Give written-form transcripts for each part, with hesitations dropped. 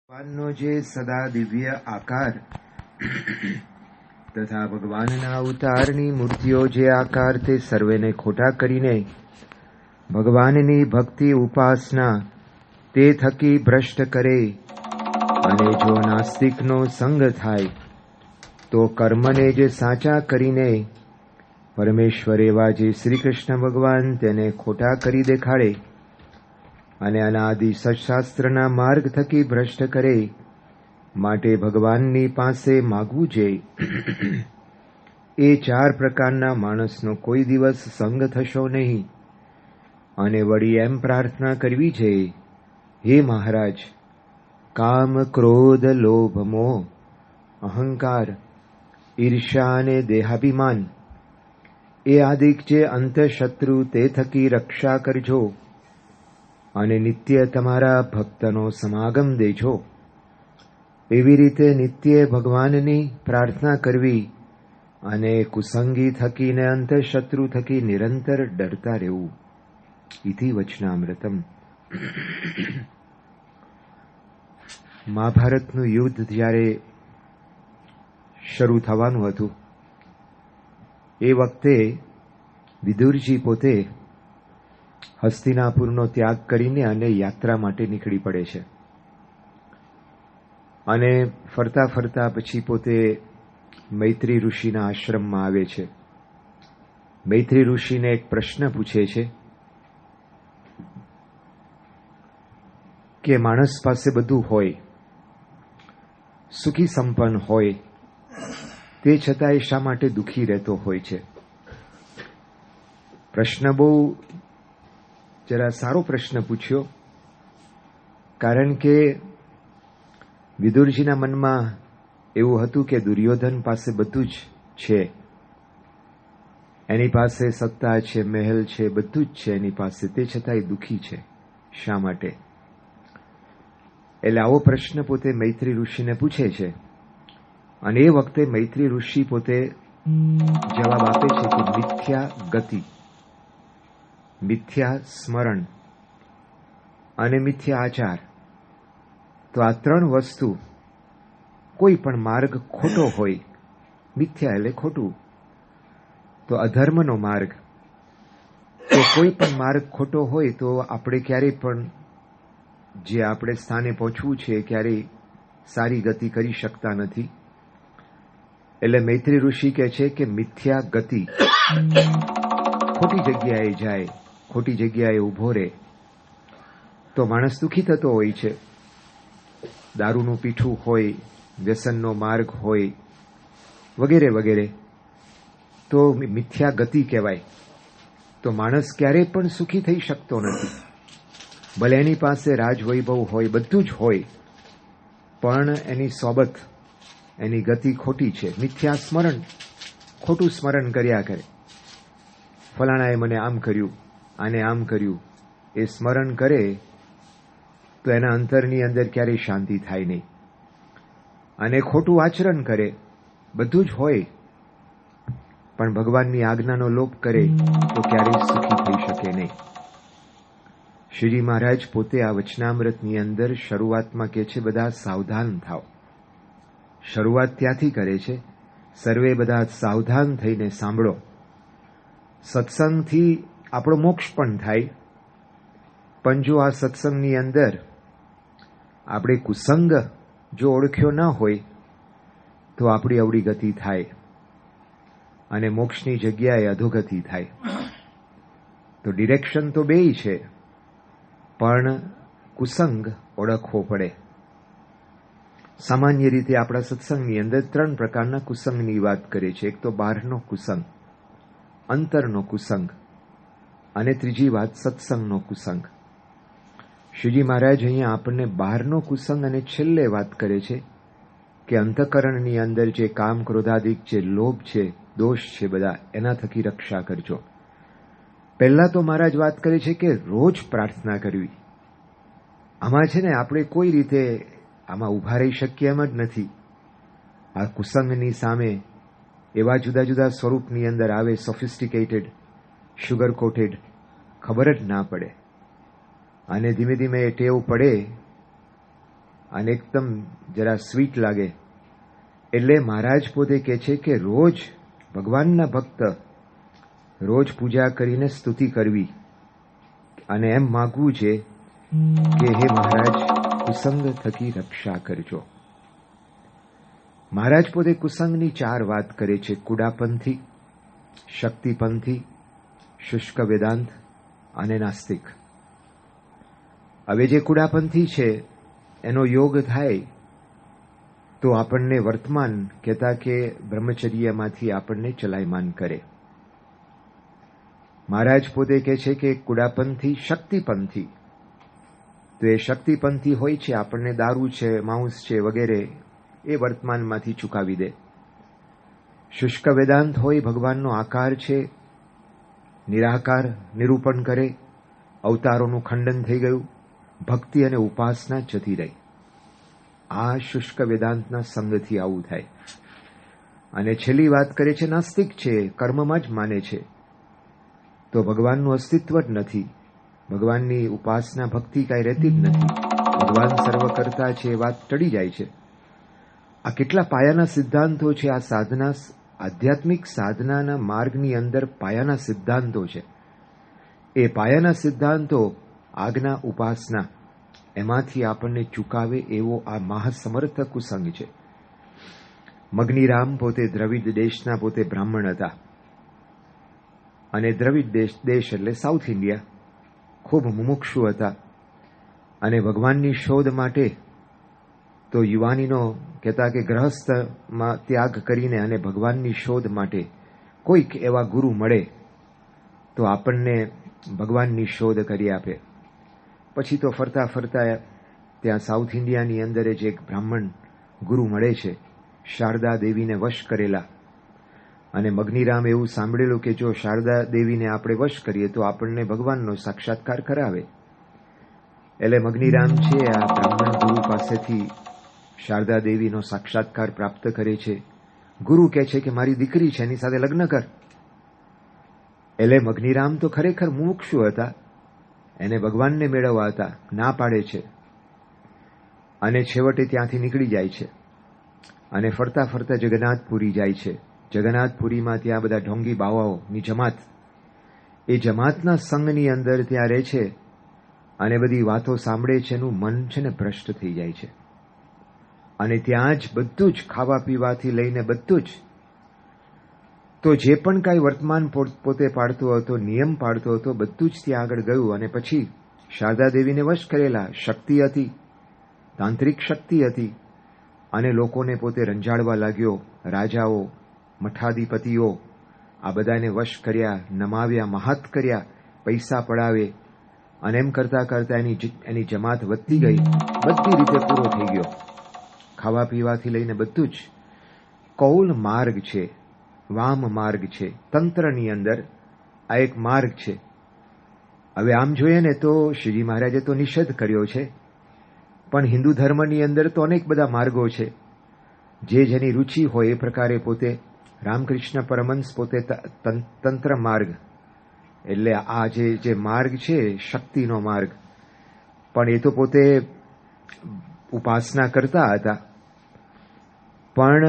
ભગવાનનો જે સદા દિવ્ય આકાર તથા ભગવાનના અવતારની મૂર્તિઓ જે આકાર તે સર્વેને ખોટા કરીને ભગવાનની ભક્તિ ઉપાસના તે થકી ભ્રષ્ટ કરે અને જો નાસ્તિકનો સંગ થાય તો કર્મને જે સાચા કરીને પરમેશ્વર એવા જે શ્રી કૃષ્ણ ભગવાન તેને ખોટા કરી દેખાડે અને અનાદિ સત્શાસ્ત્રના માર્ગ થકી ભ્રષ્ટ કરે માટે ભગવાનની પાસે માગવું જોઈએ. એ ચાર પ્રકારના માણસનો કોઈ દિવસ સંગ થશો નહીં. અને વળી એમ પ્રાર્થના કરવી છે, હે મહારાજ, કામ ક્રોધ લોભ મોહ અહંકાર ઈર્ષ્યા અને દેહાભિમાન એ આદિક જે અંતઃશત્રુ તે થકી રક્ષા કરજો અને નિત્ય તમારા ભક્તનો સમાગમ દેજો. એવી રીતે નિત્ય ભગવાનની પ્રાર્થના કરવી અને કુસંગી થકીને અંતઃશત્રુ થકી નિરંતર ડરતા રહેવું. ઇતિ વચનામૃતમ. મહાભારતનું યુદ્ધ જ્યારે શરૂ થવાનું હતું એ વખતે વિદુરજી પોતે હસ્તિનાપુરનો ત્યાગ કરીને અને યાત્રા માટે નીકળી પડે છે. અને ફરતા ફરતા પછી પોતે મૈત્રી ઋષિના આશ્રમમાં આવે છે. મૈત્રી ઋષિને એક પ્રશ્ન પૂછે છે કે માણસ પાસે બધું હોય, સુખી સંપન્ન હોય, તે છતાંય શા માટે દુઃખી રહેતો હોય છે? પ્રશ્ન બહુ જરા સારો પ્રશ્ન પૂછ્યો, કારણ કે વિદુરજીના મનમાં એવું હતું કે દુર્યોધન પાસે બધું જ છે, એની પાસે સત્તા છે, મહેલ છે, બધું જ છે એની પાસે, તે છતાંય દુઃખી છે. શા માટે? એટલે આવો પ્રશ્ન પોતે મૈત્રી ઋષિને પૂછે છે. અને એ વખતે મૈત્રી ઋષિ પોતે જવાબ આપે છે કે મિથ્યા ગતિ, મિથ્યા સ્મરણ અને મિથ્યા આચાર, તો આ ત્રણ વસ્તુ કોઈ પણ માર્ગ ખોટો હોય, મિથ્યા એટલે ખોટું, તો અધર્મનો માર્ગ, તો કોઈ પણ માર્ગ ખોટો હોય તો આપણે ક્યારેય પણ જે આપણે સ્થાને પહોંચવું છે ક્યારેય સારી ગતિ કરી શકતા નથી. એટલે મૈત્રી ઋષિ કહે છે કે મિથ્યા ગતિ, ખોટી જગ્યાએ જાય, ખોટી જગ્યાએ ઊભો રહે તો માણસ દુઃખી થતો હોય છે. દારૂનું પીઠું હોય, વ્યસનનો માર્ગ હોય, વગેરે વગેરે, તો મિથ્યા ગતિ કહેવાય. તો માણસ ક્યારેય પણ સુખી થઈ શકતો નથી. ભલે એની પાસે રાજવૈભવ હોય, બધું જ હોય, પણ એની સોબત, એની ગતિ ખોટી છે. મિથ્યા સ્મરણ, ખોટું સ્મરણ કર્યા કરે. ફલાણાએ મને આમ કર્યું, આને આમ કર્યું, એ સ્મરણ કરે તો એના અંતરની અંદર ક્યારેય શાંતિ થાય નહીં. અને ખોટું આચરણ કરે, બધું જ હોય, પણ ભગવાનની આજ્ઞાનો લોપ કરે તો ક્યારેય સુખી થઈ શકે નહીં. શ્રીજી મહારાજ પોતે આ વચનામૃતની અંદર શરૂઆતમાં કહે છે, બધા સાવધાન થાવ. શરૂઆત ત્યાંથી કરે છે, સર્વે બધા સાવધાન થઈને સાંભળો. સત્સંગથી આપણો મોક્ષ પણ થાય, પણ જો આ સત્સંગની અંદર આપણે કુસંગ જો ઓળખ્યો ન હોય તો આપણી અવળી ગતિ થાય અને મોક્ષની જગ્યાએ અધોગતિ થાય. તો ડિરેક્શન તો બેય છે, પણ કુસંગ ઓળખવો પડે. સામાન્ય રીતે આપણા સત્સંગની અંદર ત્રણ પ્રકારના કુસંગની વાત કરે છે. એક તો બહારનો કુસંગ, અંતરનો કુસંગ, અને ત્રીજી વાત સત્સંગનો કુસંગ. શ્રીજી મહારાજ અહીંયા આપણને બહારનો કુસંગ અને છેલ્લે વાત કરે છે કે અંતઃકરણની અંદર જે કામ ક્રોધાદિક જે લોભ છે, દોષ છે, બધા એના થકી રક્ષા કરજો. પહેલા તો મહારાજ વાત કરે છે કે રોજ પ્રાર્થના કરવી. આમાં છે ને આપણે કોઈ રીતે આમાં ઊભા રહી શકીએ એમ જ નથી. આ કુસંગની સામે એવા જુદા જુદા સ્વરૂપની અંદર આવે, સોફિસ્ટિકેટેડ, શુગર કોટેડ, ખબર જ ના પડે. અને ધીમે ધીમે એ ટેવ પડે અને એકદમ જરા સ્વીટ લાગે. એટલે મહારાજ પોતે કહે છે કે રોજ ભગવાનના ભક્ત રોજ પૂજા કરીને સ્તુતિ કરવી અને એમ માગવું છે કે હે મહારાજ કુસંગ થકી રક્ષા કરજો. મહારાજ પોતે કુસંગની 4 વાત કરે છે: કુડાપંથી, શક્તિપંથી, શુષ્ક વેદાંત અને નાસ્તિક. હવે જે કુડાપંથી છે એનો યોગ થાય તો આપણને વર્તમાન કહેતા કે બ્રહ્મચર્યમાંથી આપણને ચલાયમાન કરે. મહારાજ પોતે કહે છે કે કુડાપંથી, શક્તિપંથી, તો એ શક્તિપંથી હોય છે આપણને દારૂ છે, માંસ છે વગેરે એ વર્તમાનમાંથી ચૂકાવી દે. શુષ્ક વેદાંત હોય, ભગવાનનો આકાર છે, નિરાકાર નિરૂપણ કરે, અવતારોનું ખંડન થઈ ગયું, ભક્તિ અને ઉપાસના જતી રહી. આ શુષ્ક વેદાંતના સંગથી આવું થાય. અને છેલ્લી વાત કરે છે નાસ્તિક છે, કર્મમાં જ માને છે, તો ભગવાનનું અસ્તિત્વ જ નથી, ભગવાનની ઉપાસના ભક્તિ કાંઈ રહેતી જ નથી, ભગવાન સર્વ કરતા છે એ વાત ટળી જાય છે. આ કેટલા પાયાના સિદ્ધાંતો છે. આ સાધના, આધ્યાત્મિક સાધનાના માર્ગની અંદર પાયાના સિદ્ધાંતો છે. એ પાયાના સિદ્ધાંતો આજ્ઞા, ઉપાસના, એમાંથી આપણને ચૂકાવે એવો આ મહાસમર્થ કુસંગ છે. મગનીરામ પોતે દ્રવિડ દેશના પોતે બ્રાહ્મણ હતા અને દ્રવિડ દેશ એટલે સાઉથ ઇન્ડિયા, ખૂબ મુમુક્ષુ હતા અને ભગવાનની શોધ માટે તો યુવાનીનો કહેતા કે ગ્રહસ્થમાં ત્યાગ કરીને અને ભગવાનની શોધ માટે કોઈક એવા ગુરુ મળે તો આપણને ભગવાનની શોધ કરી આપે. પછી તો ફરતા ફરતા ત્યાં સાઉથ ઇન્ડિયાની અંદર જ એક બ્રાહ્મણ ગુરુ મળે છે, શારદા દેવીને વશ કરેલા. અને મગનીરામ એવું સાંભળેલું કે જો શારદા દેવીને આપણે વશ કરીએ તો આપણને ભગવાનનો સાક્ષાત્કાર કરાવે. એટલે મગનીરામ છે આ બ્રાહ્મણ ગુરુ પાસેથી શારદા દેવીનો સાક્ષાત્કાર પ્રાપ્ત કરે છે. ગુરુ કહે છે કે મારી દીકરી છે, એની સાથે લગ્ન કર. એટલે મગનીરામ તો ખરેખર મુમુક્ષુ હતા, એને ભગવાનને મેળવવા હતા, ના પાડે છે અને છેવટે ત્યાંથી નીકળી જાય છે અને ફરતા ફરતા જગન્નાથપુરી જાય છે. જગન્નાથપુરીમાં ત્યાં બધા ઢોંગી બાવાઓની જમાત, એ જમાતના સંઘની અંદર ત્યાં રહે છે અને બધી વાતો સાંભળે છે. એનું મન છે ને ભ્રષ્ટ થઈ જાય છે અને ત્યાં જ બધું જ ખાવા પીવાથી લઈને બધું જ, તો જે પણ કાંઈ વર્તમાન પોતે પાડતો હતો, નિયમ પાડતો હતો, બધું જ ત્યાં આગળ ગયું. અને પછી શારદા દેવીને વશ કરેલા, શક્તિ હતી, તાંત્રિક શક્તિ હતી અને લોકોને પોતે રંજાડવા લાગ્યો. રાજાઓ, મઠાધિપતિઓ આ બધાને વશ કર્યા, નમાવ્યા, મહાત કર્યા, પૈસા પડાવે અને એમ કરતા કરતા એની જમાત વધતી ગઈ, બધી રીતે પૂરો થઈ ગયો. ખાવા પીવાથી લઈને બધું જ. કૌલ માર્ગ છે, વામ માર્ગ છે, તંત્રની અંદર આ એક માર્ગ છે. હવે આમ જોઈએ ને તો શ્રીજી મહારાજે તો નિષેધ કર્યો છે, પણ હિન્દુ ધર્મની અંદર તો અનેક બધા માર્ગો છે. જે જેની રુચિ હોય એ પ્રકારે પોતે રામકૃષ્ણ પરમહંસ પોતે તંત્ર માર્ગ એટલે આ જે માર્ગ છે શક્તિનો માર્ગ, પણ એ તો પોતે ઉપાસના કરતા હતા. પણ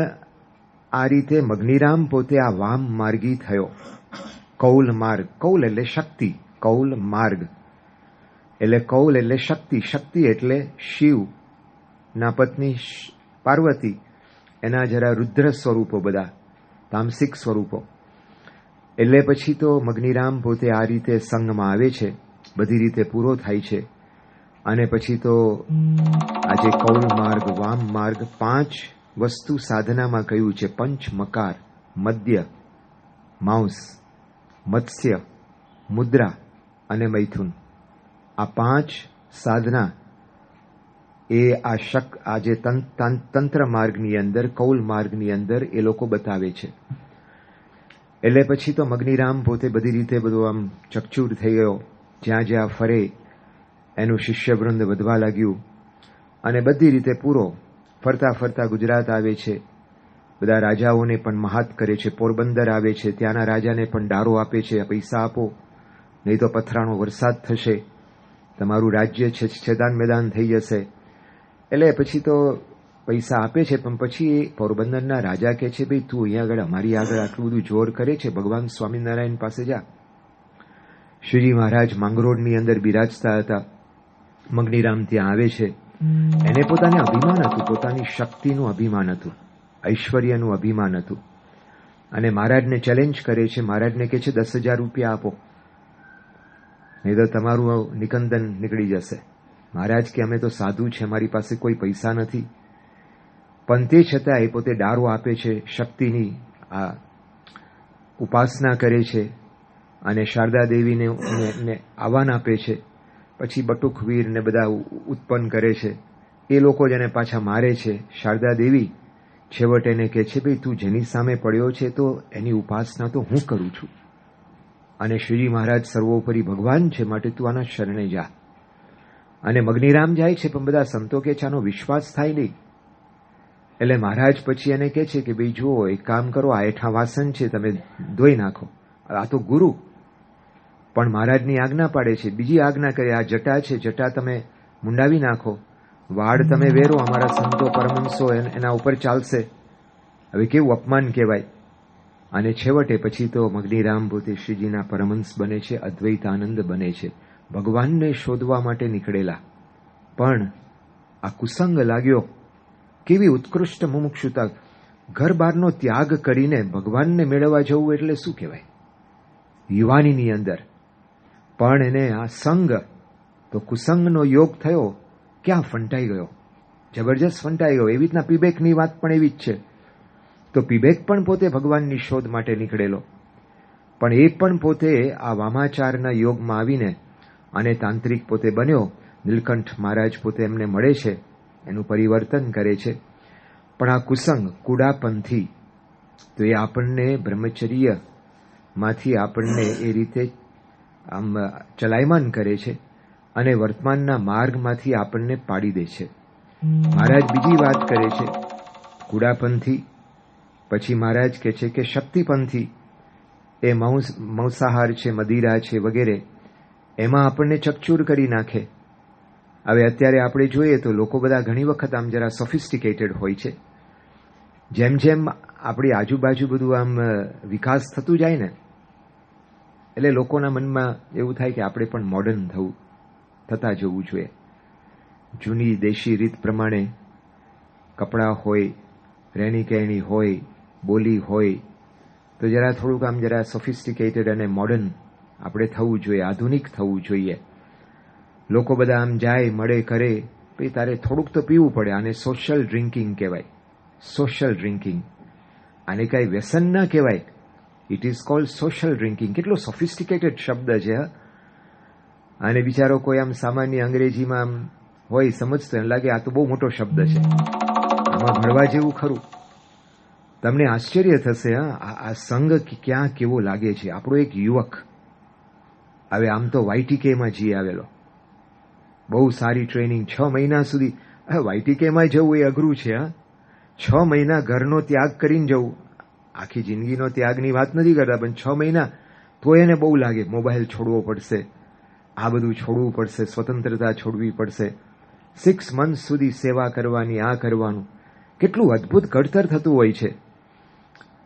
આ રીતે મગનીરામ પોતે આ વામ માર્ગી થયો. કૌલ માર્ગ, કૌલ એટલે શક્તિ, કૌલ માર્ગ એટલે કૌલ એટલે શક્તિ, શક્તિ એટલે શિવ ના પત્ની પાર્વતી, એના જરા રુદ્ર સ્વરૂપો, બધા તામસિક સ્વરૂપો. એટલે પછી તો મગનીરામ પોતે આ રીતે સંઘમાં આવે છે, બધી રીતે પૂરો થાય છે. અને પછી તો આજે કૌલ માર્ગ, વામ માર્ગ, 5 વસ્તુ સાધનામાં કહ્યું છે: પંચ મકાર, મદ્ય, માંસ, મત્સ્ય, મુદ્રા અને મૈથુન. આ 5 સાધના એ આજે તંત્ર માર્ગની અંદર, કૌલ માર્ગની અંદર એ લોકો બતાવે છે. એટલે પછી તો મગનીરામ પોતે બધી રીતે બધું આમ ચકચૂર થઈ ગયો. જ્યાં જ્યાં ફરે એનું શિષ્યવૃંદ વધવા લાગ્યું અને બધી રીતે પૂરો. ફરતા ફરતા ગુજરાત આવે છે, બધા રાજાઓને પણ મહાત કરે છે. પોરબંદર આવે છે, ત્યાંના રાજાને પણ ડારો આપે છે, પૈસા આપો નહીં તો પથરાનો વરસાદ થશે, તમારું રાજ્ય છેદાન મેદાન થઈ જશે. એટલે પછી તો પૈસા આપે છે, પણ પછી પોરબંદરના રાજા કહે છે, ભાઈ તું અહીંયા આગળ અમારી આગળ આટલું બધું જોર કરે છે, ભગવાન સ્વામિનારાયણ પાસે જા. શ્રીજી મહારાજ માંગરોળની અંદર બિરાજતા હતા. મગનીરામ ત્યાં આવે છે. એને પોતાને અભિમાન હતું, પોતાની શક્તિનું અભિમાન હતું, ઐશ્વર્યનું અભિમાન હતું. અને મહારાજને ચેલેન્જ કરે છે. મહારાજને કહે છે 10,000 રૂપિયા આપો, નહીં તો તમારું નિકંદન નીકળી જશે. મહારાજ કે અમે તો સાધુ છે, અમારી પાસે કોઈ પૈસા નથી. પણ તે છતાં એ પોતે ડારો આપે છે, શક્તિની આ ઉપાસના કરે છે અને શારદા દેવીને આહ્વાન આપે છે. પછી બટુકવીર ને બધા ઉત્પન્ન કરે છે. એ લોકો જેને પાછા મારે છે. શારદા દેવી છેવટે એને કહે છે, ભાઈ તું જેની સામે પડ્યો છે તો એની ઉપાસના તો હું કરું છું, અને શ્રીજી મહારાજ સર્વોપરી ભગવાન છે, માટે તું આના શરણે જા. અને મગનીરામ જાય છે, પણ બધા સંતો કે છે આનો વિશ્વાસ થાય નહીં. એટલે મહારાજ પછી એને કહે છે કે ભાઈ જુઓ, એક કામ કરો, આ હેઠા વાસણ છે, તમે ધોઈ નાખો. આ તો ગુરુ, પણ મહારાજની આજ્ઞા પાડે છે. બીજી આજ્ઞા કરે, આ જટા છે, જટા તમે મુંડાવી નાખો, વાળ તમે વેરો, અમારા સંતો પરમહંસો એના ઉપર ચાલશે. હવે કેવું અપમાન કહેવાય. અને છેવટે પછી તો મગનીરામ પોતે શ્રીજીના પરમહંસ બને છે, અદ્વૈતાનંદ બને છે, ભગવાનને શોધવા માટે નીકળેલા. પણ આ કુસંગ લાગ્યો. કેવી ઉત્કૃષ્ટ મુમુક્ષુતા! ઘર બહારનો ત્યાગ કરીને ભગવાનને મેળવવા જવું એટલે શું કહેવાય યુવાનીની અંદર. પણ એને આ સંગ, તો કુસંગનો યોગ થયો, ક્યાં ફંટાઈ ગયો, જબરજસ્ત ફંટાઈ ગયો. એવી રીતના પીબેકની વાત પણ એવી જ છે. તો પીબેક પણ પોતે ભગવાનની શોધ માટે નીકળેલો, પણ એ પણ પોતે આ વામાચારના યોગમાં આવીને અને તાંત્રિક પોતે બન્યો. નીલકંઠ મહારાજ પોતે એમને મળે છે, એનું પરિવર્તન કરે છે. પણ આ કુસંગ, કુડાપંથી, તો એ આપણને બ્રહ્મચર્યમાંથી આપણને એ રીતે આમ ચલાયમાન કરે છે અને વર્તમાનના માર્ગમાંથી આપણને પાડી દે છે. મહારાજ બીજી વાત કરે છે, કુડાપંથી. પછી મહારાજ કહે છે કે શક્તિપંથી, એ માંસાહાર છે, મદિરા છે વગેરે, એમાં આપણને ચકચૂર કરી નાખે. હવે અત્યારે આપણે જોઈએ તો લોકો બધા ઘણી વખત આમ જરા સોફિસ્ટિકેટેડ હોય છે. જેમ જેમ આપણી આજુબાજુ બધું આમ વિકાસ થતું જાય ને, એટલે લોકોના મનમાં એવું થાય કે આપણે પણ મોડર્ન થતા જવું જોઈએ. જૂની દેશી રીત પ્રમાણે કપડાં હોય, રહેણી કહેણી હોય, બોલી હોય, તો જરા થોડુંક આમ જરા સોફિસ્ટિકેટેડ અને મોડર્ન આપણે થવું જોઈએ, આધુનિક થવું જોઈએ. લોકો બધા આમ જાય, મળે, કરે, પછી તારે થોડુંક તો પીવું પડે. આને સોશિયલ ડ્રિંકિંગ કહેવાય. સોશિયલ ડ્રિંકિંગ, આને કાંઈ વ્યસન ના કહેવાય. It is called social drinking. કેટલો સોફિસ્ટિકેટેડ શબ્દ છે. અને બિચારો કોઈ આમ સામાન્ય અંગ્રેજીમાં આમ હોય સમજતો, એને લાગે આ તો બહુ મોટો શબ્દ છે, આમાં ભણવા જેવું ખરું. તમને આશ્ચર્ય થશે, આ સંઘ ક્યાં કેવો લાગે છે. આપણો એક યુવક, હવે આમ તો YTKમાં જી આવેલો, બહુ સારી ટ્રેનિંગ, 6 મહિના સુધી. YTKમાં જવું એ અઘરું છે. 6 મહિના ઘરનો ત્યાગ કરીને જવું. આખી જિંદગીનો ત્યાગની વાત નથી કરતા, પણ 6 મહિના તો એને બહુ લાગે. મોબાઈલ છોડવો પડશે, આ બધું છોડવું પડશે, સ્વતંત્રતા છોડવી પડશે, 6 મંથ સુધી સેવા કરવાની, આ કરવાનું. કેટલું અદ્ભુત ઘડતર થતું હોય છે.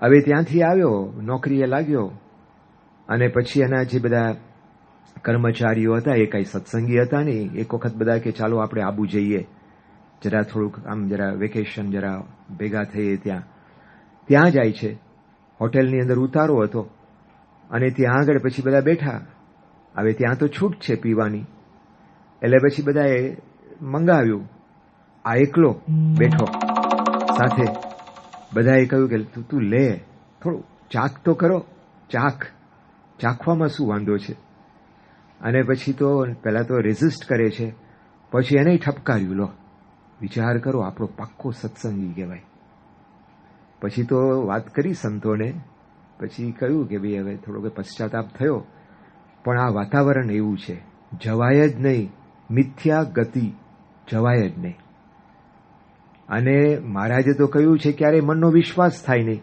હવે ત્યાંથી આવ્યો, નોકરીએ લાગ્યો, અને પછી એના જે બધા કર્મચારીઓ હતા એ કાંઈ સત્સંગી હતા નહીં. એક વખત બધા કે ચાલો આપણે આબુ જઈએ, જરા થોડુંક આમ જરા વેકેશન, જરા ભેગા થઈએ. ત્યાં જાય છે. હોટેલની અંદર ઉતારો હતો અને ત્યાં આગળ પછી બધા બેઠા. હવે ત્યાં તો છૂટ છે પીવાની, એટલે પછી બધાએ મંગાવ્યું. આ એકલો બેઠો સાથે. બધાએ કહ્યું કે તું લે, થોડું ચાખ તો કરો, ચાખવામાં શું વાંધો છે. અને પછી તો પહેલાં તો રેઝિસ્ટ કરે છે, પછી એને ઠપકાર્યું. લો, વિચાર કરો, આપણો પાક્કો સત્સંગી કહેવાય. પછી તો વાત કરી સંતોને, પછી કહ્યું કે ભાઈ હવે થોડોક પશ્ચાતાપ થયો, પણ આ વાતાવરણ એવું છે, જવાય જ નહીં. મિથ્યા ગતિ, જવાય જ નહીં. અને મહારાજે તો કહ્યું છે ક્યારે મનનો વિશ્વાસ થાય નહીં.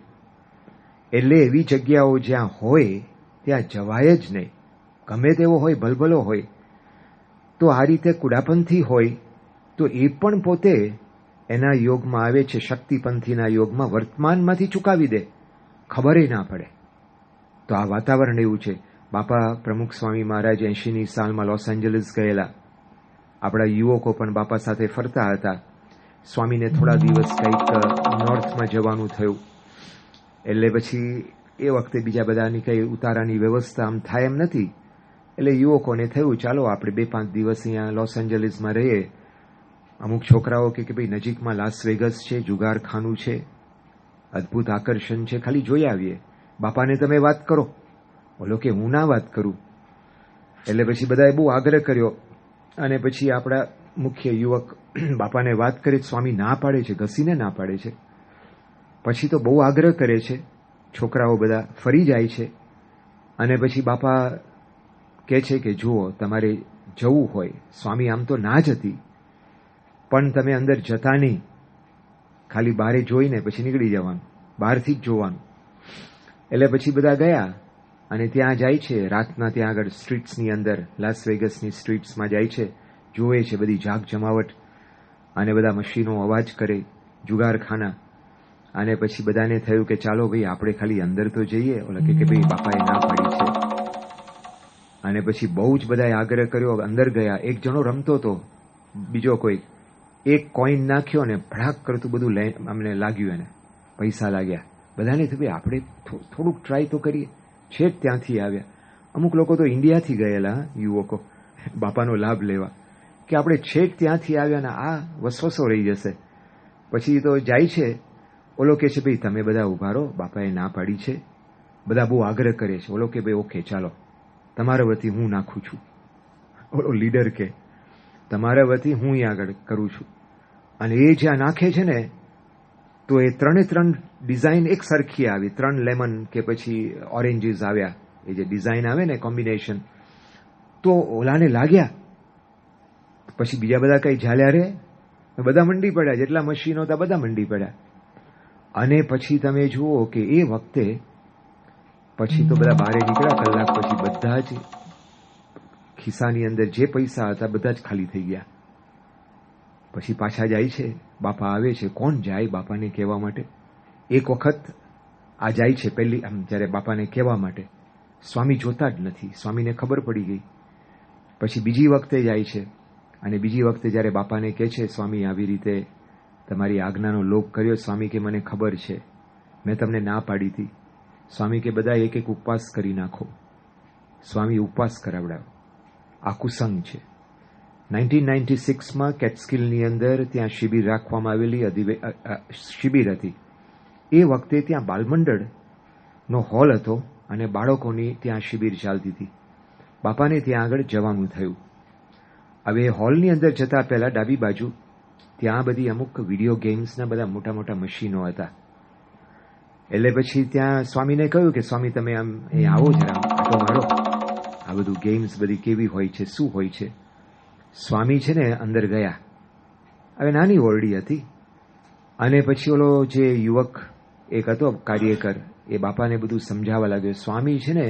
એટલે એવી જગ્યાઓ જ્યાં હોય ત્યાં જવાય જ નહીં. ગમે તેવો હોય, ભલભલો હોય. તો આ રીતે કુડાપંથી હોય તો એ પણ પોતે એના યોગમાં આવે છે, શક્તિપંથીના યોગમાં વર્તમાનમાંથી ચૂકાવી દે, ખબર ના પડે. તો આ વાતાવરણ એવું છે. બાપા પ્રમુખ સ્વામી મહારાજ 80ની સાલમાં લોસ એન્જલિસ ગયેલા. આપણા યુવકો પણ બાપા સાથે ફરતા હતા. સ્વામીને થોડા દિવસ કંઈક નોર્થમાં જવાનું થયું, એટલે પછી એ વખતે બીજા બધાની કંઈ ઉતારાની વ્યવસ્થા આમ થાય એમ નથી, એટલે યુવકોને થયું ચાલો આપણે 2-5 દિવસ અહીંયા લોસ એન્જલિસમાં રહીએ. અમુક છોકરાઓ કે ભાઈ નજીકમાં લાસ વેગસ છે, જુગારખાનું છે, અદ્ભુત આકર્ષણ છે, ખાલી જોઈ આવીએ. બાપાને તમે વાત કરો. બોલો કે હું ના વાત કરું. એટલે પછી બધાએ બહુ આગ્રહ કર્યો અને પછી આપણા મુખ્ય યુવક બાપાને વાત કરે, સ્વામી ના પાડે છે, ઘસીને ના પાડે છે. પછી તો બહુ આગ્રહ કરે છે, છોકરાઓ બધા ફરી જાય છે અને પછી બાપા કહે છે કે જુઓ તમારે જવું હોય, સ્વામી આમ તો ના જ હતી પણ તમે અંદર જતા નહીં, ખાલી બહારે જોઈને પછી નીકળી જવાનું, બહારથી જ જોવાનું. એટલે પછી બધા ગયા અને ત્યાં જાય છે, રાતના ત્યાં આગળ સ્ટ્રીટ્સની અંદર, લાસ વેગસની સ્ટ્રીટ્સમાં જાય છે, જોવે છે બધી જાગ જમાવટ અને બધા મશીનો અવાજ કરે, જુગારખાના. અને પછી બધાને થયું કે ચાલો ભાઈ આપણે ખાલી અંદર તો જઈએ. ઓલા કે ભાઈ બાપાએ ના પાડી છે. અને પછી બહુ જ બધાએ આગ્રહ કર્યો, અંદર ગયા. એક જણો રમતો હતો, બીજો કોઈ એક કોઈન નાખ્યો ને ભડાક કરતું બધું અમને લાગ્યું, એને પૈસા લાગ્યા. બધાને થયું ભાઈ આપણે થોડુંક ટ્રાય તો કરીએ. છેક ત્યાંથી આવ્યા. અમુક લોકો તો ઇન્ડિયાથી ગયેલા યુવકો બાપાનો લાભ લેવા, કે આપણે છેક ત્યાંથી આવ્યા ને આ વસવસો રહી જશે. પછી તો જાય છે, ઓલો કે છે ભાઈ તમે બધા ઉભા રહો, બાપાએ ના પાડી છે. બધા બહુ આગ્રહ કરે છે. ઓલો કે ભાઈ ઓકે ચાલો તમારા વતી હું નાખું છું. ઓલો લીડર કે તમારા વતી હું અહીં આગળ કરું છું. અને એ જ્યાં નાખે છે ને તો એ 3 ડિઝાઇન એક સરખી આવી. 3 લેમન કે પછી ઓરેન્જીસ આવ્યા, એ જે ડિઝાઇન આવે ને કોમ્બિનેશન. તો ઓલાને લાગ્યા. પછી બીજા બધા કઈ ઝાલ્યા રે, બધા મંડી પડ્યા, જેટલા મશીનો હતા બધા મંડી પડ્યા. અને પછી તમે જુઓ કે એ વખતે પછી તો બધા બહાર નીકળ્યા, કલાક પછી બધા જ ખિસ્સાની અંદર જે પૈસા હતા બધા જ ખાલી થઈ ગયા. પછી પાછા જાય છે, બાપા આવે છે. કોણ જાય બાપાને કહેવા માટે? એક વખત આ જાય છે પહેલી, આમ જ્યારે બાપાને કહેવા માટે. સ્વામી જોતા જ નથી, સ્વામીને ખબર પડી ગઈ. પછી બીજી વખતે જાય છે અને બીજી વખતે જ્યારે બાપાને કહે છે સ્વામી આવી રીતે તમારી આજ્ઞાનો લોપ કર્યો. સ્વામી કે મને ખબર છે, મેં તમને ના પાડી હતી. સ્વામી કે બધા એક ઉપવાસ કરી નાખો. સ્વામી ઉપવાસ કરાવડાવ્યો. આ કુસંગ છે. 1996માં કેટ્સ્કિલની અંદર ત્યાં શિબિર રાખવામાં આવેલી શિબિર હતી. એ વખતે ત્યાં બાલમંડળનો હોલ હતો અને બાળકોની ત્યાં શિબિર ચાલતી હતી. બાપાને ત્યાં આગળ જવાનું થયું. હવે હોલની અંદર જતા પહેલા ડાબી બાજુ ત્યાં બધી અમુક વિડીયો ગેમ્સના બધા મોટા મોટા મશીનો હતા. એટલે પછી ત્યાં સ્વામીને કહ્યું કે સ્વામી તમે આમ અહીં આવો જરા, આટો મારો, આ બધું ગેમ્સ બધી કેવી હોય છે, શું હોય છે. સ્વામી છે ને અંદર ગયા. હવે નાની ઓરડી હતી અને પછી ઓલો જે યુવક એક હતો કાર્યકર, એ બાપાને બધું સમજાવવા લાગ્યો. સ્વામી છે ને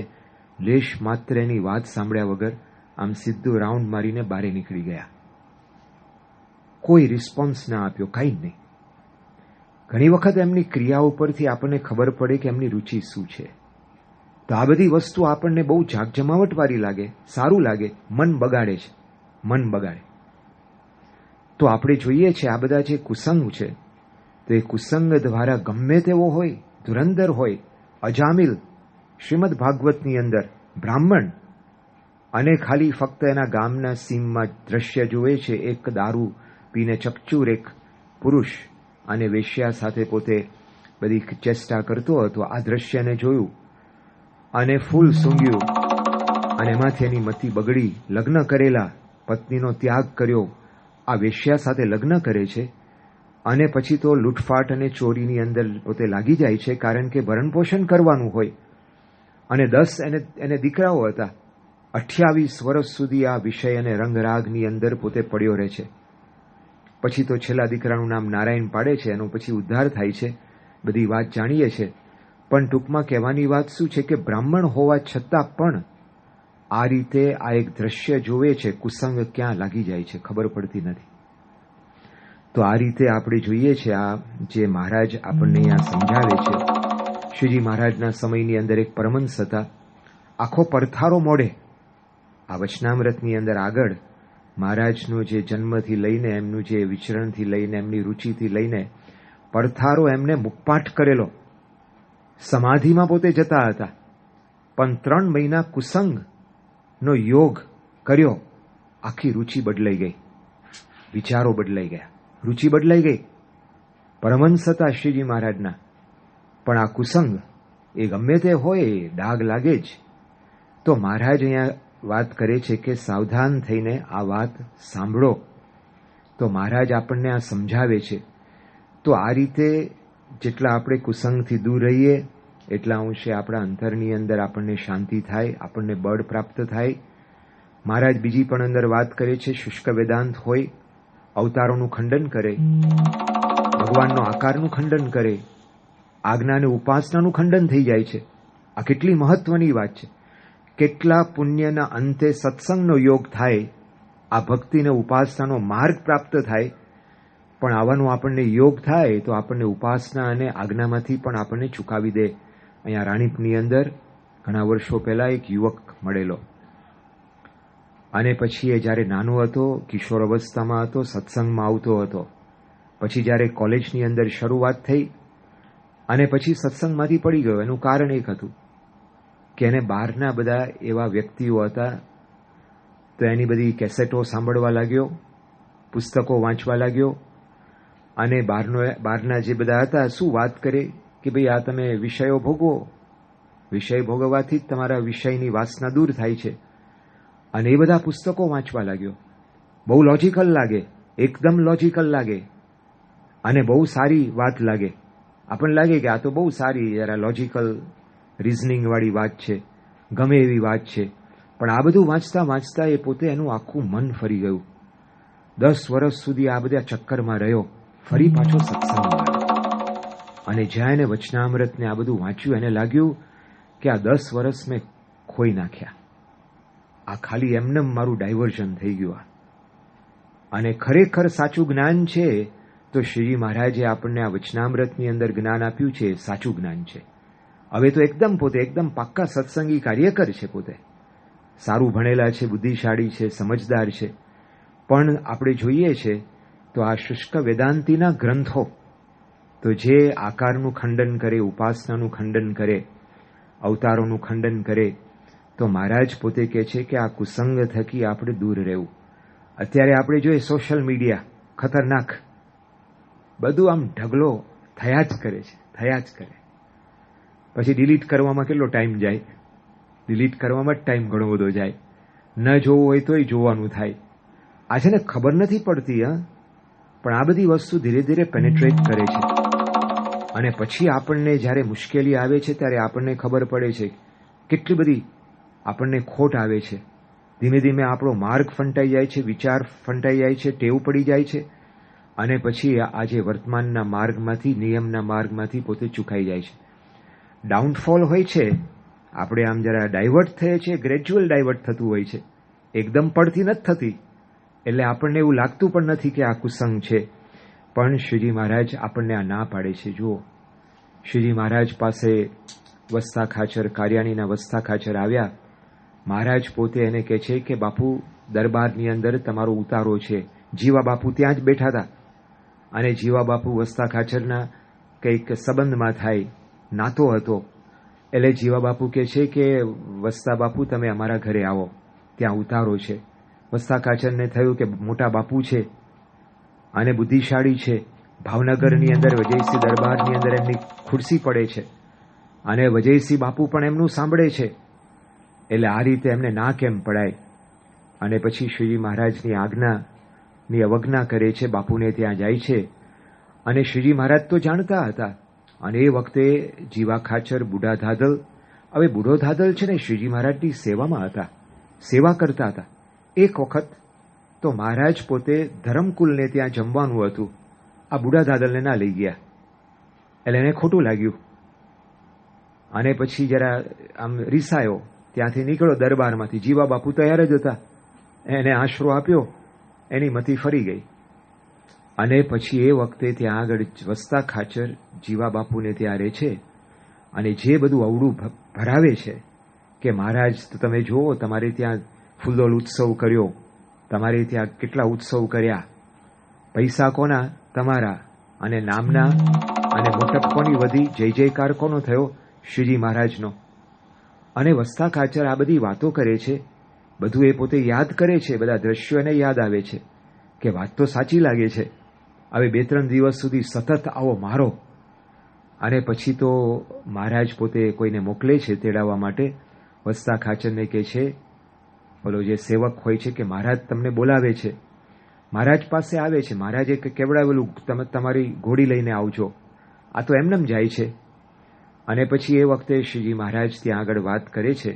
લેશ માત્ર એની વાત સાંભળ્યા વગર આમ સીધું રાઉન્ડ મારીને બહાર નીકળી ગયા. કોઈ રિસ્પોન્સ ના આપ્યો, કાંઈ જ નહીં. ઘણી વખત એમની ક્રિયાઓ પરથી આપણને ખબર પડે કે એમની રુચિ શું છે. તો આ બધી વસ્તુ આપણને બહુ જાગજમાવટવાળી લાગે, સારું લાગે, મન બગાડે છે, મન બગાડે. તો આપણે જોઈએ છે આ બધા જે કુસંગ છે, તો એ કુસંગ દ્વારા ગમે તેવો હોય, ધુરંધર હોય, અજામિલ, શ્રીમદ ભાગવતની અંદર બ્રાહ્મણ અને ખાલી ફક્ત એના ગામના સીમમાં દ્રશ્ય જોવે છે, એક દારૂ પીને ચકચૂર એક પુરુષ અને વેશ્યા સાથે પોતે બધી ચેષ્ટા કરતો હતો. આ દ્રશ્યને જોયું અને ફૂલ સૂંઘ્યું અને એમાંથી એની મતિ બગડી. લગ્ન કરેલા પત્નીનો ત્યાગ કર્યો, આ વેશ્યા સાથે લગ્ન કરે છે અને પછી તો લૂંટફાટ અને ચોરીની અંદર પોતે લાગી જાય છે, કારણ કે ભરણપોષણ કરવાનું હોય. અને 10 એને દીકરાઓ હતા. 28 વર્ષ સુધી આ વિષય અને રંગરાગની અંદર પોતે પડ્યો રહે છે. પછી તો છેલ્લા દીકરાનું નામ નારાયણ પાડે છે, એનો પછી ઉદ્ધાર થાય છે. બધી વાત જાણીએ છે. પણ ટૂંકમાં કહેવાની વાત શું છે કે બ્રાહ્મણ હોવા છતાં પણ આ રીતે આ એક દ્રશ્ય જોવે છે, કુસંગ ક્યાં લાગી જાય છે ખબર પડતી નથી. તો આ રીતે આપણે જોઈએ છે, આ જે મહારાજ આપણને અહીંયા સમજાવે છે. શ્રીજી મહારાજના સમયની અંદર એક પરમહંસ હતા. આખો પરથારો મોડે આ વચનામૃતની અંદર આગળ મહારાજનો જે જન્મથી લઈને, એમનું જે વિચરણથી લઈને, એમની રુચિથી લઈને પડથારો એમને મુખપાઠ કરેલો. સમાધિમાં પોતે જતા હતા, પણ 3 મહિના કુસંગનો યોગ કર્યો. આખી રુચિ બદલાઈ ગઈ, વિચારો બદલાઈ ગયા, રુચિ બદલાઈ ગઈ. પરમહંસ હતા શ્રીજી મહારાજના, પણ આ કુસંગ એ ગમે તે હોય, ડાઘ લાગે જ. તો મહારાજ અહીંયા વાત કરે છે કે સાવધાન થઈને આ વાત સાંભળો. તો મહારાજ આપણને આ સમજાવે છે. તો આ રીતે જેટલા આપણે કુસંગથી દૂર રહીએ એટલા અંશે આપણા અંતરની અંદર આપણને શાંતિ થાય, આપણને બળ પ્રાપ્ત થાય. મહારાજ બીજી પણ અંદર વાત કરે છે, શુષ્ક વેદાંત હોય, અવતારોનું ખંડન કરે, ભગવાનનો આકારનું ખંડન કરે, આજ્ઞા અને ઉપાસનાનું ખંડન થઈ જાય છે. આ કેટલી મહત્વની વાત છે. કેટલા પુણ્યના અંતે સત્સંગનો યોગ થાય, આ ભક્તિને ઉપાસનાનો માર્ગ પ્રાપ્ત થાય. પણ આવાનો આપણને યોગ થાય તો આપણને ઉપાસના અને આજ્ઞામાંથી પણ આપણને ચૂકાવી દે. અહીંયા રાણીપની અંદર ઘણા વર્ષો પહેલા એક યુવક મળેલો, અને પછી એ જ્યારે નાનો હતો, કિશોર અવસ્થામાં હતો, સત્સંગમાં આવતો હતો. પછી જ્યારે કોલેજની અંદર શરૂઆત થઈ અને પછી સત્સંગમાંથી પડી ગયો. એનું કારણ એક હતું કે એને બહારના બધા એવા વ્યક્તિઓ હતા, તો એની બધી કેસેટો સાંભળવા લાગ્યો, પુસ્તકો વાંચવા લાગ્યો. અને બહારના જે બધા હતા શું વાત કરે કે ભાઈ આ તમે વિષયો ભોગવો, વિષય ભોગવવાથી જ તમારા વિષયની વાસના દૂર થાય છે. અને એ બધા પુસ્તકો વાંચવા લાગ્યો. બહુ લોજિકલ લાગે, એકદમ લોજિકલ લાગે, અને બહુ સારી વાત લાગે. આપણને લાગે કે આ તો બહુ સારી જરા લોજિકલ રિઝનિંગવાળી વાત છે, ગમે એવી વાત છે. પણ આ બધું વાંચતા વાંચતા એ પોતે એનું આખું મન ફરી ગયું. 10 વર્ષ સુધી આ બધા ચક્કરમાં રહ્યો. ફરી પાછો સત્સંગમાં આવ્યો, અને જ્યાં એને વચનામૃતને આ બધું વાંચ્યું, એને લાગ્યું કે આ 10 વર્ષ મેં ખોઈ નાખ્યા. આ ખાલી એમને મારું ડાયવર્ઝન થઈ ગયું. અને ખરેખર સાચું જ્ઞાન છે તો શ્રીજી મહારાજે આપણને આ વચનામૃતની અંદર જ્ઞાન આપ્યું છે, સાચું જ્ઞાન છે. હવે તો એકદમ પોતે એકદમ પાક્કા સત્સંગી કાર્યકર છે. પોતે સારું ભણેલા છે, બુદ્ધિશાળી છે, સમજદાર છે. પણ આપણે જોઈએ છે તો આ શુષ્ક વેદાંતિના ગ્રંથો તો જે આકારનું ખંડન કરે, ઉપાસનાનું ખંડન કરે, અવતારોનું ખંડન કરે, તો મહારાજ પોતે કહે છે કે આ કુસંગ થકી આપણે દૂર રહેવું. અત્યારે આપણે જોઈએ સોશિયલ મીડિયા ખતરનાક, બધું આમ ઢગલો થયા જ કરે છે, થયા જ કરે. પછી ડિલીટ કરવામાં કેટલો ટાઈમ જાય, ડિલીટ કરવામાં જ ટાઈમ ઘણો બધો જાય. ન જોવું હોય તોય જોવાનું થાય. આ છે ને ખબર નથી પડતી, પણ આ બધી વસ્તુ ધીરે ધીરે પેનેટ્રેટ કરે છે. અને પછી આપણને જ્યારે મુશ્કેલી આવે છે ત્યારે આપણને ખબર પડે છે કેટલી બધી આપણને ખોટ આવે છે. ધીમે ધીમે આપણો માર્ગ ફંટાઈ જાય છે, વિચાર ફંટાઈ જાય છે, ટેવ પડી જાય છે, અને પછી આજે વર્તમાનના માર્ગમાંથી, નિયમના માર્ગમાંથી પોતે ચૂકાઈ જાય છે. ડાઉનફોલ હોય છે, આપણે આમ જરા ડાયવર્ટ થઈએ છીએ, ગ્રેજ્યુઅલ ડાયવર્ટ થતું હોય છે, એકદમ પડતી નથી થતી. એટલે આપણને એવું લાગતું પણ નથી કે આ કુસંગ છે. પણ શ્રીજી મહારાજ આપણને આ ના પાડે છે. જુઓ, શ્રીજી મહારાજ પાસે વસ્તા ખાચર, કારિયાણીના વસ્તા ખાચર આવ્યા. મહારાજ પોતે એને કહે છે કે બાપુ, દરબારની અંદર તમારો ઉતારો છે. જીવા બાપુ ત્યાં જ બેઠા હતા, અને જીવા બાપુ વસ્તા ખાચરના કંઈક સંબંધમાં થાય, નાતો હતો. એટલે જીવા બાપુ કહે છે કે વસ્તા બાપુ તમે અમારા ઘરે આવો, ત્યાં ઉતારો છે. વસ્તા ખાચરને થયું કે મોટા બાપુ છે અને બુદ્ધિશાળી છે. ભાવનગરની અંદર વજયસિંહ દરબારની અંદર એમની ખુરશી પડે છે, અને વજયસિંહ બાપુ પણ એમનું સાંભળે છે. એટલે આ રીતે એમને ના કેમ પડાય. અને પછી શ્રીજી મહારાજની આજ્ઞાની અવજ્ઞા કરે છે, બાપુને ત્યાં જાય છે. અને શ્રીજી મહારાજ તો જાણતા હતા. અને એ વખતે જીવા ખાચર, બુઢા ધાદલ, હવે બુઢો ધાદલ છે ને શ્રીજી મહારાજની સેવામાં હતા, સેવા કરતા હતા. એક વખત તો મહારાજ પોતે ધરમકુલને ત્યાં જમવાનું હતું, આ બુઢા ધાદલને ના લઈ ગયા. એટલે એને ખોટું લાગ્યું, અને પછી જરા આમ રીસાયો, ત્યાંથી નીકળ્યો દરબારમાંથી. જીવા બાપુ તૈયાર જ હતા, એને આશરો આપ્યો, એની મતી ફરી ગઈ. અને પછી એ વખતે ત્યાં આગળ વસ્તા ખાચર જીવા બાપુને ત્યાં રહે છે અને જે બધું અવળું ભરાવે છે કે મહારાજ તો તમે જુઓ, તમારે ત્યાં ફૂલોલ ઉત્સવ કર્યો, તમારે ત્યાં કેટલા ઉત્સવ કર્યા, પૈસા કોના? તમારા, અને નામના અને મોટપ કોની વધી? જય જયકાર કોનો થયો? શ્રીજી મહારાજનો. અને વસ્તા ખાચર આ બધી વાતો કરે છે, બધું એ પોતે યાદ કરે છે, બધા દ્રશ્યો એને યાદ આવે છે કે વાત તો સાચી લાગે છે. હવે 2-3 દિવસ સુધી સતત આવો મારો. અને પછી તો મહારાજ પોતે કોઈને મોકલે છે તેડાવવા માટે. વસ્તા ખાચરને કહે છે, બોલો જે સેવક હોય છે, કે મહારાજ તમને બોલાવે છે. મહારાજ પાસે આવે છે. મહારાજે કેવડાવેલું, તમે તમારી ઘોડી લઈને આવજો. આ તો એમનેમ જાય છે. અને પછી એ વખતે શ્રીજી મહારાજ ત્યાં આગળ વાત કરે છે.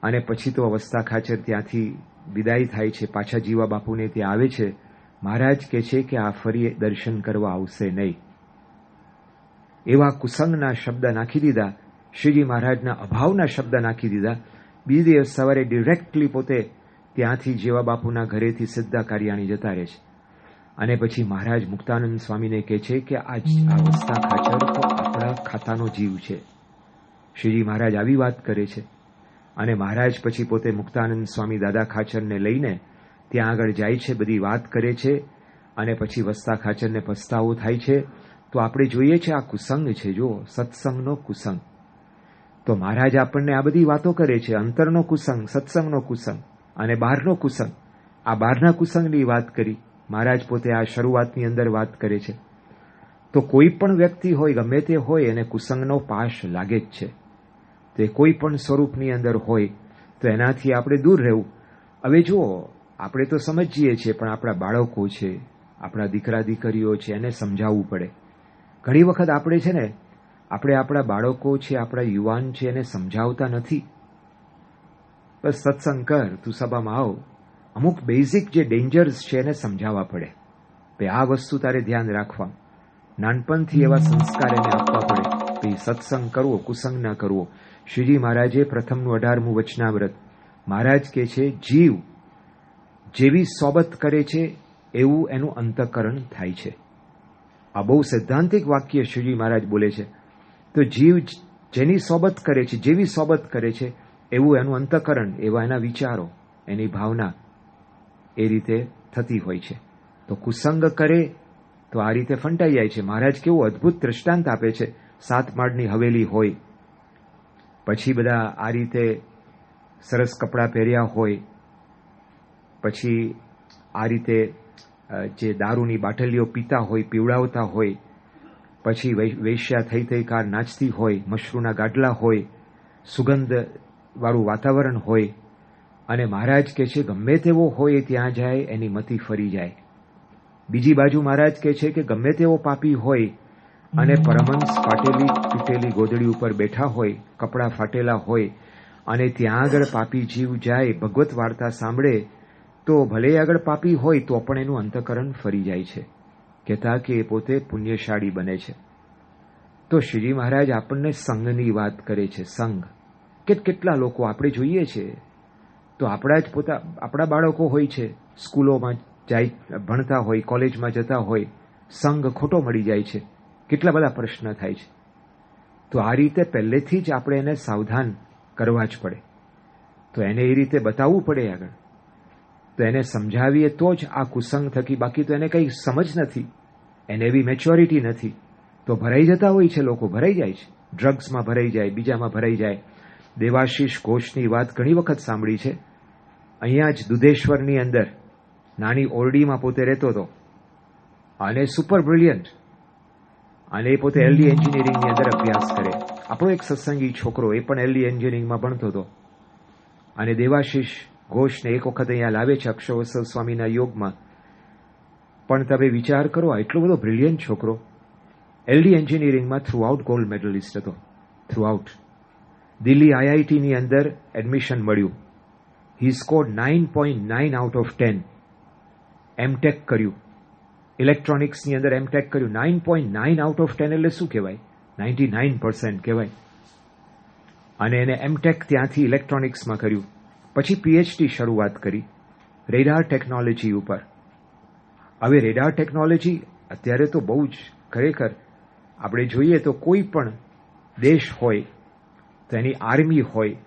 અને પછી તો વસ્તા ખાચર ત્યાંથી વિદાય થાય છે, પાછા જીવા બાપુને ત્યાં આવે છે. મહારાજ કહે છે કે આ ફરી દર્શન કરવા આવશે નહીં. એવા કુસંગના શબ્દ નાખી દીધા, શ્રીજી મહારાજના અભાવના શબ્દ નાખી દીધા. બીજે દિવસ સવારે ડિરેક્ટલી પોતે ત્યાંથી જીવા બાપુના ઘરેથી સીધા કારિયાણી જતા રહે છે. અને પછી મહારાજ મુક્તાનંદ સ્વામીને કહે છે કે આ વસ્તા ખાચર તો આપણા ખાતાનો જીવ છે. શ્રીજી મહારાજ આવી વાત કરે છે. અને મહારાજ પછી પોતે મુક્તાનંદ સ્વામી દાદા ખાચરને લઈને ત્યાં આગળ જાય છે, બધી વાત કરે છે. અને પછી વસ્તા ખાચરને પસ્તાવો થાય છે. તો આપણે જોઈએ છે આ કુસંગ છે, જો સત્સંગનો કુસંગ. તો મહારાજ આપણને આ બધી વાતો કરે છે, અંતરનો કુસંગ, સત્સંગનો કુસંગ અને બહારનો કુસંગ. આ બહારના કુસંગની વાત કરી મહારાજ પોતે આ શરૂઆતની અંદર વાત કરે છે. તો કોઈ પણ વ્યક્તિ હોય, ગમે તે હોય, એને કુસંગનો પાશ લાગે જ છે. તે કોઈ પણ સ્વરૂપની અંદર હોય તો એનાથી આપણે દૂર રહેવું. હવે જુઓ, આપણે તો સમજીએ છીએ, પણ આપણા બાળકો છે, આપણા દીકરા દીકરીઓ છે, એને સમજાવવું પડે. ઘણી વખત આપણે છે ને, આપણે આપણા બાળકો છે, આપણા યુવાન છે, એને સમજાવતા નથી. બસ સત્સંગ કર, તું સભામાં આવ. અમુક બેઝિક જે ડેન્જર્સ છે એને સમજાવવા પડે. ભાઈ આ વસ્તુ તારે ધ્યાન રાખવા. નાનપણથી એવા સંસ્કાર એને આપવા પડે. ભાઈ સત્સંગ કરવો, કુસંગ ના કરવો. શ્રીજી મહારાજે પ્રથમનું 18મું વચનાવ્રત, મહારાજ કહે છે જીવ જેવી સોબત કરે છે એવું એનું અંતઃકરણ થાય છે. આ બહુ સૈદ્ધાંતિક વાક્ય શ્રીજી મહારાજ બોલે છે. તો જીવ જેની સોબત કરે છે, જેવી સોબત કરે છે, એવું એનું અંતઃકરણ, એવા એના વિચારો, એની ભાવના એ રીતે થતી હોય છે. તો કુસંગ કરે તો આ રીતે ફંટાઈ જાય છે. મહારાજ કેવું અદ્ભુત દ્રષ્ટાંત આપે છે. 7 માળની હવેલી હોય, પછી બધા આ રીતે સરસ કપડાં પહેર્યા હોય, પછી આ રીતે જે દારૂની બાટલીઓ પીતા હોય, પીવડાવતા હોય, પછી વેશ્યા થઈ કાર નાચતી હોય, મશરૂના ગાડલા હોય, સુગંધવાળું વાતાવરણ હોય. અને મહારાજ કહે છે ગમે તેવો હોય ત્યાં જાય એની મતિ ફરી જાય. બીજી બાજુ મહારાજ કહે છે કે ગમે તેવો પાપી હોય અને પરમહંસ ફાટેલી તૂટેલી ગોદડી ઉપર બેઠા હોય, કપડાં ફાટેલા હોય, અને ત્યાં આગળ પાપી જીવ જાય, ભગવત વાર્તા સાંભળે, તો ભલે આગળ પાપી હોય તો પણ એનું અંતઃકરણ ફરી જાય છે. કહેતા કે એ પોતે પુણ્યશાળી બને છે. તો શ્રીજી મહારાજ આપણને સંઘની વાત કરે છે. સંઘ કેટલા લોકો આપણે જોઈએ છે. તો આપણા જ આપણા બાળકો હોય છે, સ્કૂલોમાં જાય, ભણતા હોય, કોલેજમાં જતા હોય, સંઘ ખોટો મળી જાય છે, કેટલા બધા પ્રશ્ન થાય છે. તો આ રીતે પહેલેથી જ આપણે એને સાવધાન કરવા જ પડે. તો એને એ રીતે બતાવવું પડે આગળ. તો એને સમજાવીએ તો જ આ કુસંગ થકી, બાકી તો એને કંઈ સમજ નથી, એને એવી મેચ્યોરિટી નથી. તો ભરાઈ જતા હોય છે લોકો, ભરાઈ જાય છે, ડ્રગ્સમાં ભરાઈ જાય, બીજામાં ભરાઈ જાય. દેવાશીષ ઘોષની વાત ઘણી વખત સાંભળી છે. અહીંયા જ દુધેશ્વરની અંદર નાની ઓરડીમાં પોતે રહેતો હતો અને સુપર બ્રિલિયન્ટ, અને એ પોતે એલડી એન્જિનિયરિંગની અંદર અભ્યાસ કરે. આપણો એક સત્સંગી છોકરો, એ પણ એલડી એન્જિનિયરિંગમાં ભણતો હતો. અને દેવાશીષ ઘોષને એક વખત અહીંયા લાવે છે અક્ષરવત્સલ સ્વામીના યોગમાં. પણ તમે વિચાર કરો, એટલો બધો બ્રિલિયન્ટ છોકરો, એલડી એન્જિનિયરિંગમાં થ્રુઆઉટ ગોલ્ડ મેડલિસ્ટ હતો, થ્રુઆઉટ. દિલ્હી આઈઆઈટીની અંદર એડમિશન મળ્યું. હી સ્કોર્ડ 9.9 આઉટ ઓફ 10. એમટેક કર્યું, ઇલેક્ટ્રોનિક્સની અંદર એમટેક કર્યું. 9.9 આઉટ ઓફ 10 એટલે શું કહેવાય? 99% કહેવાય. અને એને એમટેક ત્યાંથી ઇલેક્ટ્રોનિક્સમાં કર્યું. પછી પીએચડી શરૂઆત કરી રેડાર ટેકનોલોજી ઉપર. હવે રેડાર ટેકનોલોજી અત્યારે તો બહુ જ ખરેખર આપણે જોઈએ તો કોઈ પણ દેશ હોય તો એની આર્મી હોય,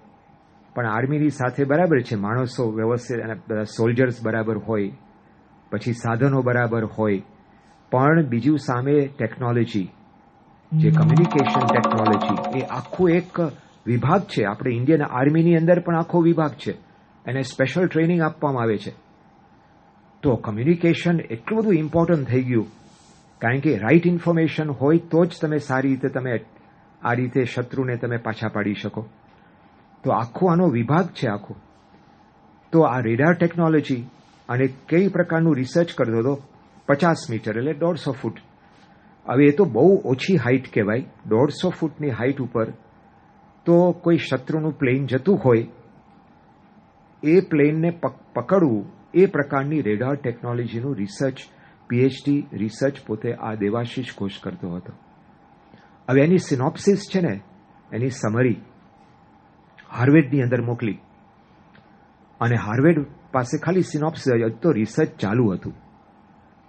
પણ આર્મીની સાથે બરાબર છે માણસો વ્યવસ્થિત અને બધા સોલ્જર્સ બરાબર હોય, પછી સાધનો બરાબર હોય, પણ બીજું સામે ટેકનોલોજી, જે કમ્યુનિકેશન ટેકનોલોજી, એ આખું એક વિભાગ છે. આપણે ઇન્ડિયન આર્મીની અંદર પણ આખો વિભાગ છે, એને સ્પેશિયલ ટ્રેનિંગ આપવામાં આવે છે. તો કમ્યુનિકેશન એટલું બધું ઇમ્પોર્ટન્ટ થઈ ગયું, કારણ કે રાઈટ ઇન્ફોર્મેશન હોય તો જ તમે સારી રીતે તમે આ રીતે શત્રુને તમે પાછા પાડી શકો. તો આખો આનો વિભાગ છે આખો. તો આ રેડાર ટેકનોલોજી અને કઈ પ્રકારનું રિસર્ચ કરતો હતો, 50 મીટર એટલે 150 ફૂટ. હવે એ તો બહુ ઓછી હાઇટ કહેવાય. 150 ફૂટની હાઇટ ઉપર તો કોઈ શત્રુનું પ્લેન જતું હોય, એ પ્લેનને પકડવું, એ પ્રકારની રેડાર ટેકનોલોજીનું રિસર્ચ, પીએચડી રિસર્ચ પોતે આ દેવાશિષ ઘોષ કરતો હતો. હવે એની સિનોપ્સિસ છે ને, એની સમરી હાર્વેડની અંદર મોકલી, અને હાર્વેડ પાસે ખાલી સિનોપ્સિસ, તો રિસર્ચ ચાલુ હતું,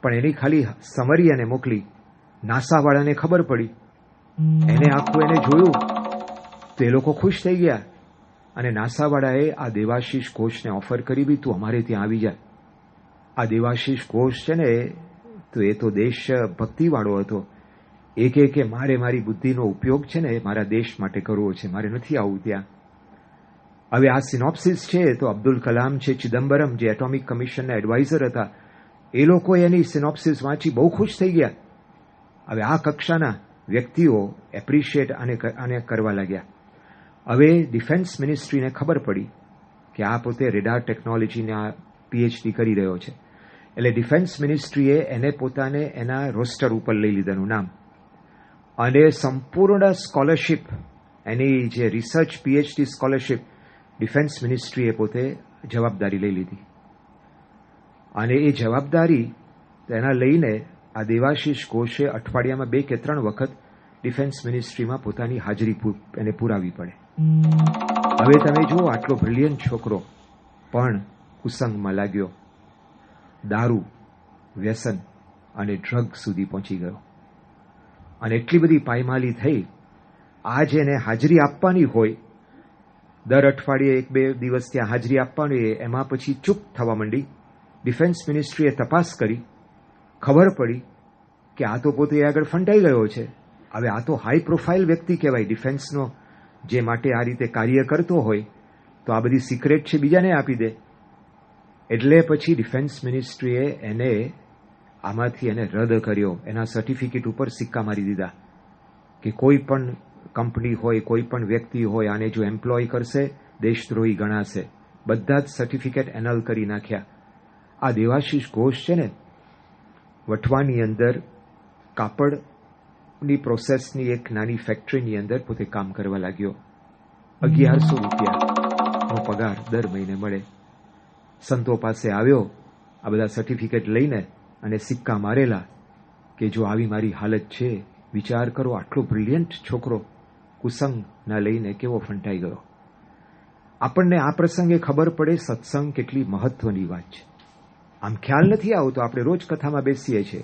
પણ એની ખાલી સમરી એને મોકલી. નાસાવાળાને ખબર પડી, એને આખું એને જોયું તો એ લોકો ખુશ થઈ ગયા, અને નાસાવાળાએ આ દેવાશિષ ઘોષને ઓફર કરી બી, તું અમારે ત્યાં આવી જાય. આ દેવાશિષ ઘોષ છે ને, તો એ તો દેશ ભક્તિવાળો હતો. એ કે મારે મારી બુદ્ધિનો ઉપયોગ છે ને મારા દેશ માટે કરવો છે, મારે નથી આવવું ત્યાં. હવે આ સિનોપ્સિસ છે તો અબ્દુલ કલામ છે, ચિદમ્બરમ જે એટોમિક કમિશનના એડવાઇઝર હતા, એ લોકો એની સિનોપ્સિસ વાંચી બહુ ખુશ થઈ ગયા. હવે આ કક્ષાના વ્યક્તિઓ એપ્રિશિએટ આને કરવા લાગ્યા. હવે ડિફેન્સ મિનિસ્ટ્રીને ખબર પડી કે આ પોતે રેડાર ટેકનોલોજીના પીએચડી કરી રહ્યો છે, એટલે ડિફેન્સ મિનિસ્ટ્રીએ એને પોતાને એના રોસ્ટર ઉપર લઈ લીધાનું નામ, અને સંપૂર્ણ સ્કોલરશિપ, એની જે રિસર્ચ પીએચડી સ્કોલરશિપ ડિફેન્સ મિનિસ્ટ્રીએ પોતે જવાબદારી લઈ લીધી. અને એ જવાબદારી તેના લઈને આ દેવાશિષ ઘોષે અઠવાડિયામાં 2 કે 3 વખત ડિફેન્સ મિનિસ્ટ્રીમાં પોતાની હાજરી એને પુરાવી પડે. હવે તમે જુઓ, આટલો બ્રિલિયન્ટ છોકરો પણ કુસંગમાં લાગ્યો, દારૂ, વ્યસન અને ડ્રગ સુધી પહોંચી ગયો, અને એટલી બધી પાયમાલી થઈ. આજ એને હાજરી આપવાની હોય, દર અઠવાડિયે 1-2 દિવસ ત્યાં હાજરી આપવાની હોય, એમાં પછી ચૂપ થવા માંડી. ડિફેન્સ મિનિસ્ટ્રીએ તપાસ કરી, ખબર પડી કે આ તો પોતે આગળ ફંટાઈ ગયો છે. હવે આ તો હાઈ પ્રોફાઇલ વ્યક્તિ કહેવાય, ડિફેન્સનો જે માટે આ રીતે કાર્ય કરતો હોય, તો આ બધી સિક્રેટ છે બીજાને આપી દે. એટલે પછી ડિફેન્સ મિનિસ્ટ્રીએ એને આમાંથી એને રદ કર્યો, એના સર્ટિફિકેટ ઉપર સિક્કા મારી દીધા કે કોઈ પણ કંપની હોય, કોઈ પણ વ્યક્તિ હોય, આને જો એમ્પ્લોય કરશે દેશદ્રોહી ગણાશે. બધા જ સર્ટિફિકેટ એનલ કરી નાખ્યા. આ દેવાશિષ ઘોષ છે ને, વટવાની અંદર કાપડની પ્રોસેસની એક નાની ફેક્ટરીની અંદર પોતે કામ કરવા લાગ્યો. 1100 રૂપિયાનો પગાર દર મહિને મળે. સંતો પાસે આવ્યો આ બધા સર્ટિફિકેટ લઈને, અને સિક્કા મારેલા કે જો આવી મારી હાલત છે, વિચાર કરો, આટલો બ્રિલિયન્ટ છોકરો કુસંગના લઈને કેવો ફંટાઈ ગયો. આપણને આ પ્રસંગે ખબર પડે સત્સંગ કેટલી મહત્વની વાત છે. આમ ખ્યાલ નથી આવતો, આપણે રોજ કથામાં બેસીએ છીએ,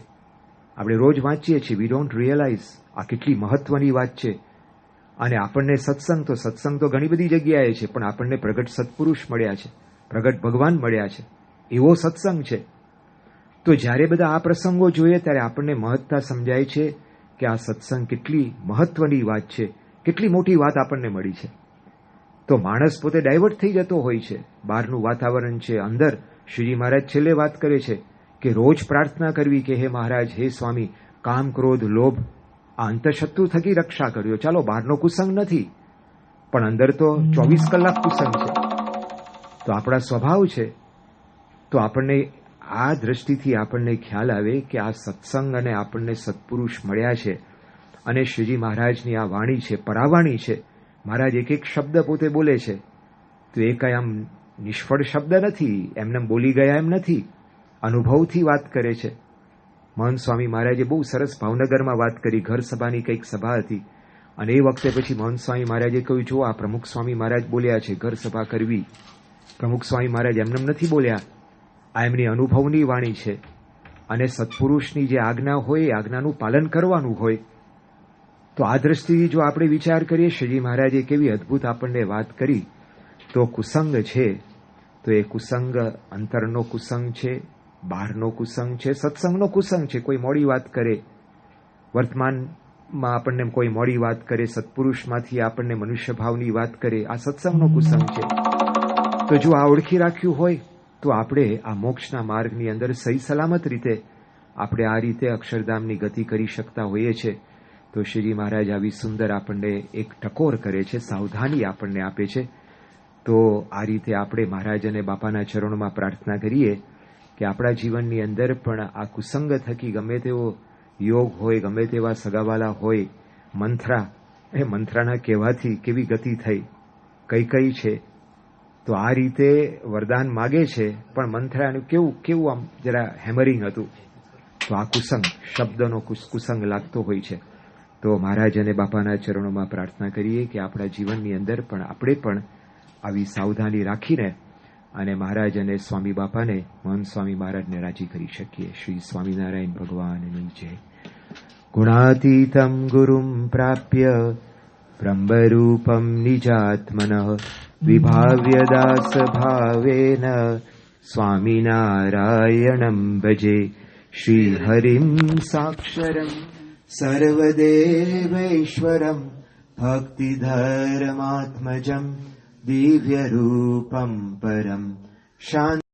આપણે રોજ વાંચીએ છીએ, વી ડોન્ટ રિયલાઇઝ આ કેટલી મહત્વની વાત છે. અને આપણને સત્સંગ તો ઘણી બધી જગ્યાએ છે, પણ આપણને પ્રગટ સત્પુરુષ મળ્યા છે, પ્રગટ ભગવાન મળ્યા છે, એવો સત્સંગ છે. તો જ્યારે બધા આ પ્રસંગો જોઈએ ત્યારે આપણને મહત્તા સમજાય છે કે આ સત્સંગ કેટલી મહત્વની વાત છે, કેટલી મોટી વાત આપણને મળી છે. તો માણસ પોતે ડાયવર્ટ થઈ જતો હોય છે, બહારનું વાતાવરણ છે, અંદર શ્રીજી મહારાજ છેલ્લે વાત કરે છે કે રોજ પ્રાર્થના કરવી કે હે મહારાજ, હે સ્વામી, કામ, ક્રોધ, લોભ આ અંતઃશત્રુ થકી રક્ષા કર્યો. ચાલો બહારનો કુસંગ નથી, પણ અંદર તો 24 કલાક કુસંગ છે. તો આપણા સ્વભાવ છે. તો આપણને આ દ્રષ્ટિથી આપણને ખ્યાલ આવે કે આ સત્સંગ અને આપણને સત્પુરુષ મળ્યા છે, અને શ્રીજી મહારાજની આ વાણી છે, પરાવાણી છે. મહારાજ એક એક શબ્દ પોતે બોલે છે, તો એ કઈ આમ નિષ્ફળ શબ્દ નથી, એમને બોલી ગયા એમ નથી, અનુભવથી વાત કરે છે. મહંત સ્વામી મહારાજે બહુ સરસ ભાવનગરમાં વાત કરી, ઘર સભાની કંઈક સભા હતી, અને એ વખતે પછી મહંત સ્વામી મહારાજે કહ્યું, જો આ પ્રમુખ સ્વામી મહારાજ બોલ્યા છે ઘર સભા કરવી. પ્રમુખ સ્વામી મહારાજ એમને નથી બોલ્યા, આ એમની અનુભવની વાણી છે. અને સત્પુરુષની જે આજ્ઞા હોય એ આજ્ઞાનું પાલન કરવાનું હોય. તો આ દ્રષ્ટિથી જો આપણે વિચાર કરીએ, શ્રીજી મહારાજે કેવી અદ્ભુત આપણને વાત કરી. તો કુસંગ છે તો એ કુસંગ અંતરનો કુસંગ છે, બહારનો કુસંગ છે, સત્સંગનો કુસંગ છે. કોઈ મોડી વાત કરે, વર્તમાનમાં આપણને કોઈ મોડી વાત કરે, સત્પુરુષમાંથી આપણને મનુષ્ય ભાવની વાત કરે, આ સત્સંગનો કુસંગ છે. તો જો આ ઓળખી રાખ્યું હોય તો આપણે આ મોક્ષના માર્ગની અંદર સહી સલામત રીતે આપણે આ રીતે અક્ષરધામની ગતિ કરી શકતા હોઈએ છીએ. તો શ્રીજી મહારાજ આવી સુંદર આપણને એક ટકોર કરે છે, સાવધાની આપણને આપે છે. તો આ રીતે આપણે મહારાજ અને બાપાના ચરણોમાં પ્રાર્થના કરીએ કે આપણા જીવનની અંદર પણ આ કુસંગ થકી ગમે તેવો યોગ હોય, ગમે તેવા સગાવાલા હોય, મંથરાના કહેવાથી કેવી ગતિ થઈ, કઈ છે. તો આ રીતે વરદાન માગે છે, પણ મંથરાનું કેવું આમ જરા હેમરિંગ હતું. તો આ કુસંગ શબ્દનો કુસંગ લાગતો હોય છે. તો મહારાજ અને બાપાના ચરણોમાં પ્રાર્થના કરીએ કે આપણા જીવનની અંદર પણ આપણે પણ આવી સાવધાની રાખીને અને મહારાજ અને સ્વામી બાપાને, મહંત સ્વામી મહારાજને રાજી કરી શકીએ. શ્રી સ્વામિનારાયણ ભગવાનની જય. ગુણાતીતમ ગુરુમ પ્રાપ્ય બ્રહ્મરૂપમ નિજાત્મનઃ વિભાવ્ય દાસ ભાવેન સ્વામિનારાયણમ ભજે. શ્રી હરિમ સાક્ષરમ સર્વદેવૈશ્વરમ ભક્તિધર્માત્મજમ દિવ્યરૂપમ પરમ શાંતિ